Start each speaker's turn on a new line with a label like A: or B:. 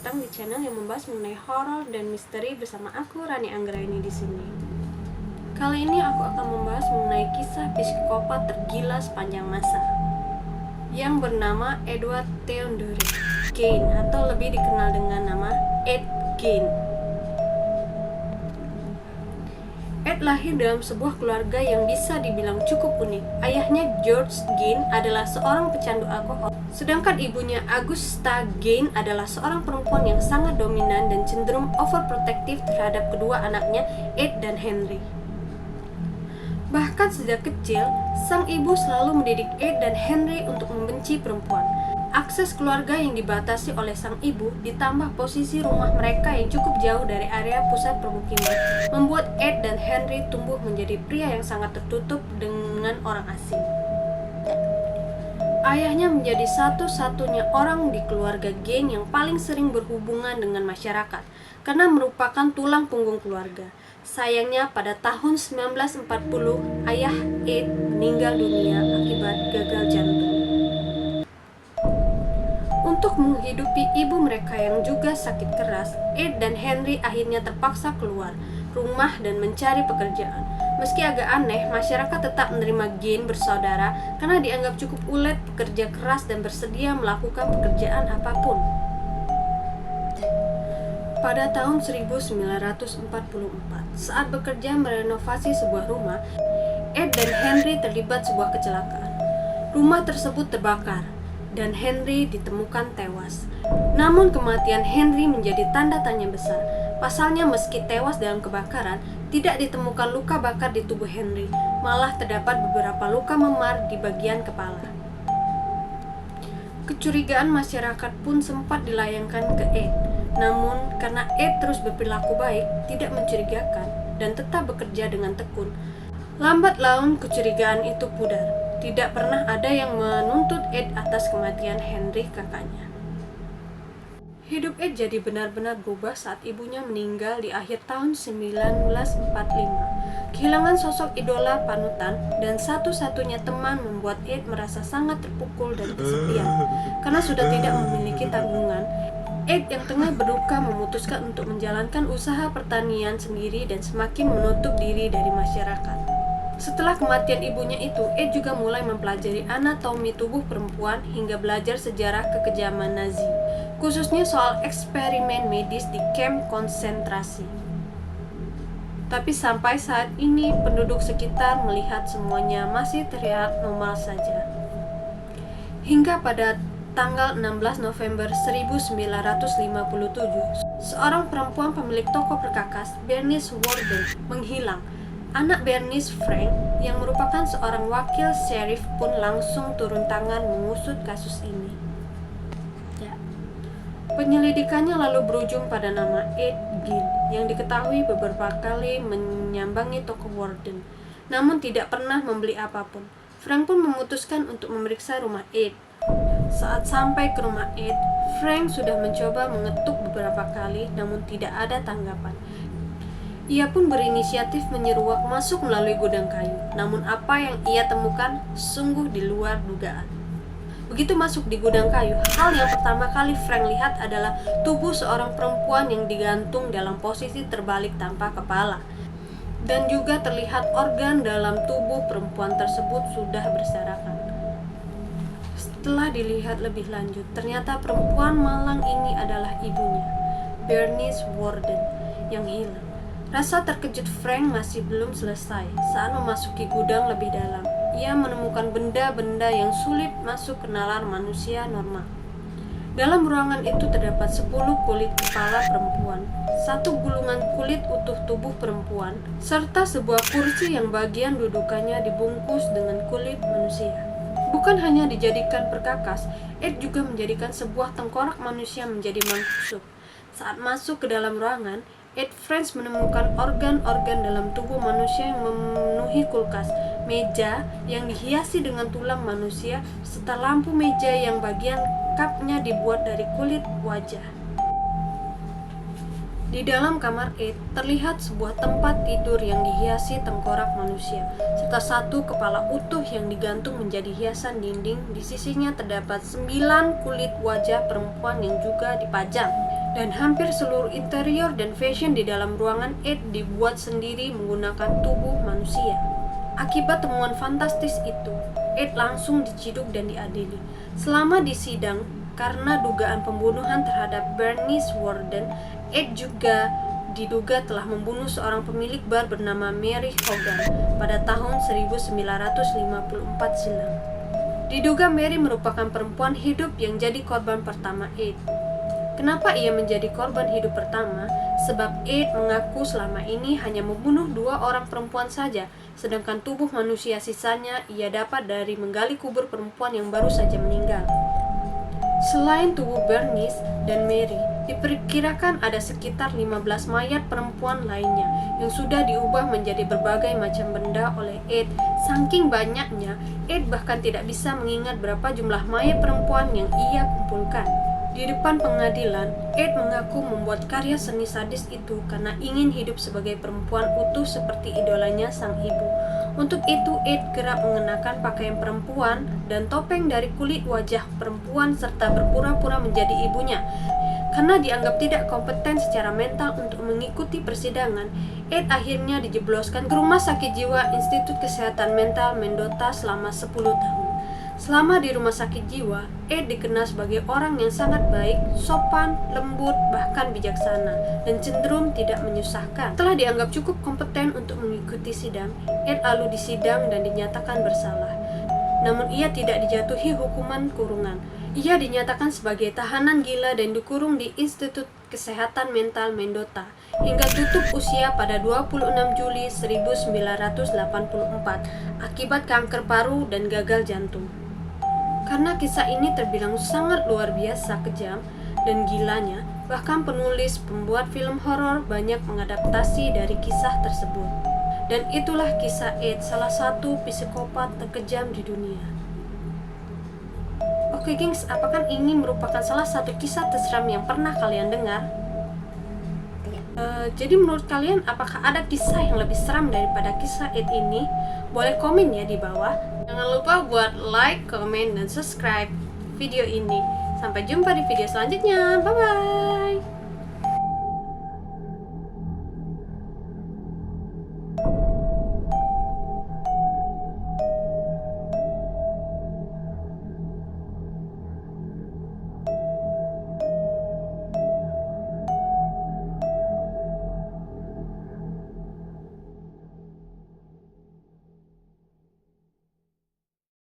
A: datang di channel yang membahas mengenai horor dan misteri bersama aku, Rani Anggraini di sini. Kali ini aku akan membahas mengenai kisah psikopat tergila sepanjang masa yang bernama Edward Theodore Gein atau lebih dikenal dengan nama Ed Gein. Ed lahir dalam sebuah keluarga yang bisa dibilang cukup unik. Ayahnya George Gein adalah seorang pecandu alkohol, sedangkan ibunya Augusta Gein adalah seorang perempuan yang sangat dominan dan cenderung overprotective terhadap kedua anaknya, Ed dan Henry. Bahkan sejak kecil, sang ibu selalu mendidik Ed dan Henry untuk membenci perempuan. Akses keluarga yang dibatasi oleh sang ibu ditambah posisi rumah mereka yang cukup jauh dari area pusat permukiman membuat Ed dan Henry tumbuh menjadi pria yang sangat tertutup dengan orang asing. Ayahnya menjadi satu-satunya orang di keluarga Gein yang paling sering berhubungan dengan masyarakat karena merupakan tulang punggung keluarga. Sayangnya pada tahun 1940, ayah Ed meninggal dunia akibat gagal jantung. Untuk menghidupi ibu mereka yang juga sakit keras, Ed dan Henry akhirnya terpaksa keluar rumah dan mencari pekerjaan. Meski agak aneh, masyarakat tetap menerima Gein bersaudara karena dianggap cukup ulet, pekerja keras, dan bersedia melakukan pekerjaan apapun. Pada tahun 1944, saat bekerja merenovasi sebuah rumah, Ed dan Henry terlibat sebuah kecelakaan. Rumah tersebut terbakar dan Henry ditemukan tewas. Namun kematian Henry menjadi tanda tanya besar. Pasalnya meski tewas dalam kebakaran, tidak ditemukan luka bakar di tubuh Henry, malah terdapat beberapa luka memar di bagian kepala. Kecurigaan masyarakat pun sempat dilayangkan ke Ed. Namun karena Ed terus berperilaku baik, tidak mencurigakan, dan tetap bekerja dengan tekun, lambat laun kecurigaan itu pudar. Tidak pernah ada yang menuntut Ed atas kematian Henry kakaknya. Hidup Ed jadi benar-benar berubah saat ibunya meninggal di akhir tahun 1945. Kehilangan sosok idola panutan dan satu-satunya teman membuat Ed merasa sangat terpukul dan kesepian. Karena sudah tidak memiliki tanggungan, Ed yang tengah berduka memutuskan untuk menjalankan usaha pertanian sendiri dan semakin menutup diri dari masyarakat. Setelah kematian ibunya itu, Ed juga mulai mempelajari anatomi tubuh perempuan hingga belajar sejarah kekejaman Nazi, khususnya soal eksperimen medis di kamp konsentrasi. Tapi sampai saat ini, penduduk sekitar melihat semuanya masih terlihat normal saja. Hingga pada tanggal 16 November 1957, seorang perempuan pemilik toko perkakas, Bernice Worden, menghilang. Anak Bernice, Frank, yang merupakan seorang wakil sheriff pun langsung turun tangan mengusut kasus ini. Penyelidikannya lalu berujung pada nama Ed Gein yang diketahui beberapa kali menyambangi toko Worden, namun tidak pernah membeli apapun. Frank pun memutuskan untuk memeriksa rumah Ed. Saat sampai ke rumah Ed, Frank sudah mencoba mengetuk beberapa kali, namun tidak ada tanggapan. Ia pun berinisiatif menyeruak masuk melalui gudang kayu. Namun apa yang ia temukan sungguh di luar dugaan. Begitu masuk di gudang kayu, hal yang pertama kali Frank lihat adalah tubuh seorang perempuan yang digantung dalam posisi terbalik tanpa kepala. Dan juga terlihat organ dalam tubuh perempuan tersebut sudah berserakan. Setelah dilihat lebih lanjut, ternyata perempuan malang ini adalah ibunya, Bernice Worden, yang hilang. Rasa terkejut Frank masih belum selesai. Saat memasuki gudang lebih dalam, ia menemukan benda-benda yang sulit masuk ke nalar manusia normal. Dalam ruangan itu terdapat 10 kulit kepala perempuan, 1 gulungan kulit utuh tubuh perempuan, serta sebuah kursi yang bagian dudukannya dibungkus dengan kulit manusia. Bukan hanya dijadikan perkakas, Ed juga menjadikan sebuah tengkorak manusia menjadi mangkusuk. Saat masuk ke dalam ruangan, Ed Frank menemukan organ-organ dalam tubuh manusia yang memenuhi kulkas, meja yang dihiasi dengan tulang manusia, serta lampu meja yang bagian kapnya dibuat dari kulit wajah. Di dalam kamar Ed, terlihat sebuah tempat tidur yang dihiasi tengkorak manusia, serta 1 kepala utuh yang digantung menjadi hiasan dinding. Di sisinya terdapat 9 kulit wajah perempuan yang juga dipajang. Dan hampir seluruh interior dan fashion di dalam ruangan Ed dibuat sendiri menggunakan tubuh manusia. Akibat temuan fantastis itu, Ed langsung diciduk dan diadili. Selama di sidang, karena dugaan pembunuhan terhadap Bernice Worden, Ed juga diduga telah membunuh seorang pemilik bar bernama Mary Hogan pada tahun 1954 silam. Diduga Mary merupakan perempuan hidup yang jadi korban pertama Ed. Kenapa ia menjadi korban hidup pertama? Sebab Ed mengaku selama ini hanya membunuh 2 orang perempuan saja, sedangkan tubuh manusia sisanya ia dapat dari menggali kubur perempuan yang baru saja meninggal. Selain tubuh Bernice dan Mary, diperkirakan ada sekitar 15 mayat perempuan lainnya yang sudah diubah menjadi berbagai macam benda oleh Ed. Saking banyaknya, Ed bahkan tidak bisa mengingat berapa jumlah mayat perempuan yang ia kumpulkan. Di depan pengadilan, Ed mengaku membuat karya seni sadis itu karena ingin hidup sebagai perempuan utuh seperti idolanya sang ibu. Untuk itu, Ed kerap mengenakan pakaian perempuan dan topeng dari kulit wajah perempuan serta berpura-pura menjadi ibunya. Karena dianggap tidak kompeten secara mental untuk mengikuti persidangan, Ed akhirnya dijebloskan ke Rumah Sakit Jiwa Institut Kesehatan Mental Mendota selama 10 tahun. Selama di rumah sakit jiwa, Ed dikenal sebagai orang yang sangat baik, sopan, lembut, bahkan bijaksana, dan cenderung tidak menyusahkan. Setelah dianggap cukup kompeten untuk mengikuti sidang, Ed lalu disidang dan dinyatakan bersalah. Namun ia tidak dijatuhi hukuman kurungan. Ia dinyatakan sebagai tahanan gila dan dikurung di Institut Kesehatan Mental Mendota hingga tutup usia pada 26 Juli 1984 akibat kanker paru dan gagal jantung. Karena kisah ini terbilang sangat luar biasa kejam dan gilanya, bahkan penulis pembuat film horor banyak mengadaptasi dari kisah tersebut. Dan itulah kisah Ed, salah satu psikopat terkejam di dunia. Oke gengs, apakah ini merupakan salah satu kisah terseram yang pernah kalian dengar? Jadi menurut kalian apakah ada kisah yang lebih seram daripada kisah Ed ini? Boleh komen ya di bawah. Jangan lupa buat like, komen, dan subscribe video ini. Sampai jumpa di video selanjutnya. Bye bye.